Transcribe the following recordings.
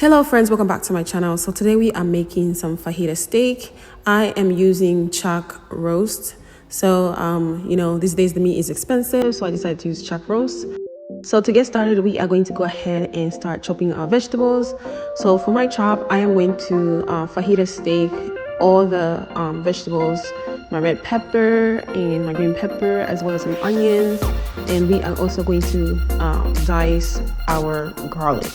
Hello friends, welcome back to my channel. So today we are making some fajita steak. I am using chuck roast. So these days the meat is expensive, so I decided to use chuck roast. So to get started, we are going to go ahead and start chopping our vegetables. So for my chop, I am going to fajita steak all the vegetables, my red pepper and my green pepper, as well as some onions. And we are also going to dice our garlic.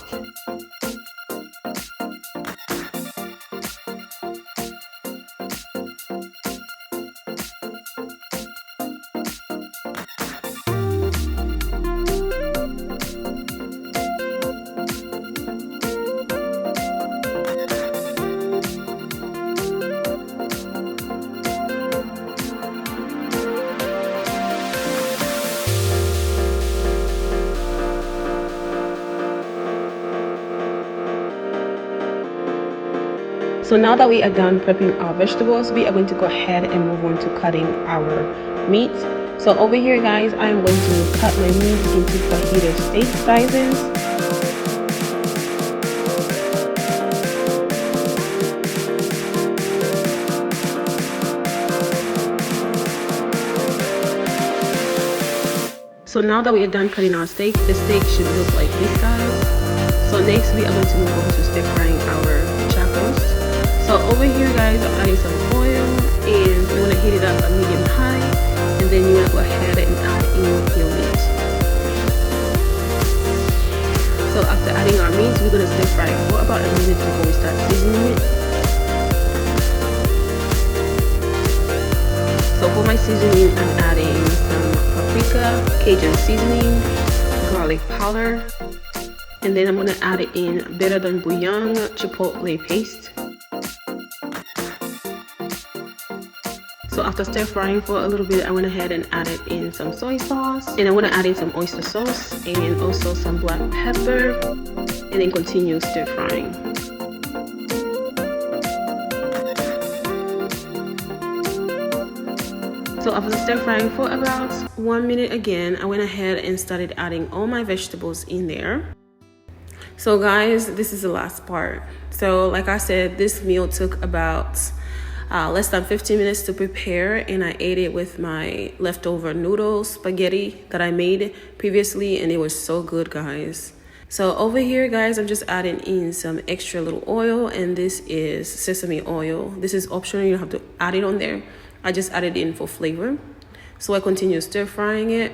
So now that we are done prepping our vegetables, we are going to go ahead and move on to cutting our meat. So over here, guys, I am going to cut my meat into fajita steak sizes. So now that we are done cutting our steak, the steak should look like this, guys. So next we are going to move on to stir frying our chuck roast. So over here, guys, I'm adding some oil, and you want to heat it up at medium high, and then you want to go ahead and add in your meat. So after adding our meat, we're going to stir fry it for about a minute before we start seasoning it. So for my seasoning, I'm adding some paprika, Cajun seasoning, garlic powder, and then I'm going to add it in better than Bouillon chipotle paste. So after stir frying for a little bit, I went ahead and added in some soy sauce, and I want to add in some oyster sauce and also some black pepper, and then continue stir frying. So after stir frying for about 1 minute again, I went ahead and started adding all my vegetables in there. So guys, this is the last part. So like I said, this meal took about less than 15 minutes to prepare, and I ate it with my leftover noodles spaghetti that I made previously, and it was so good, guys. So over here, guys, I'm just adding in some extra little oil, and this is sesame oil. This is optional, you don't have to add it on there. I just added it in for flavor. So I continue stir frying it.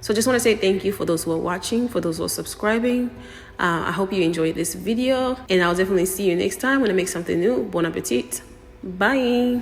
So just want to say thank you for those who are watching, for those who are subscribing. I hope you enjoyed this video, and I'll definitely see you next time when I make something new. Bon appetit. Bye.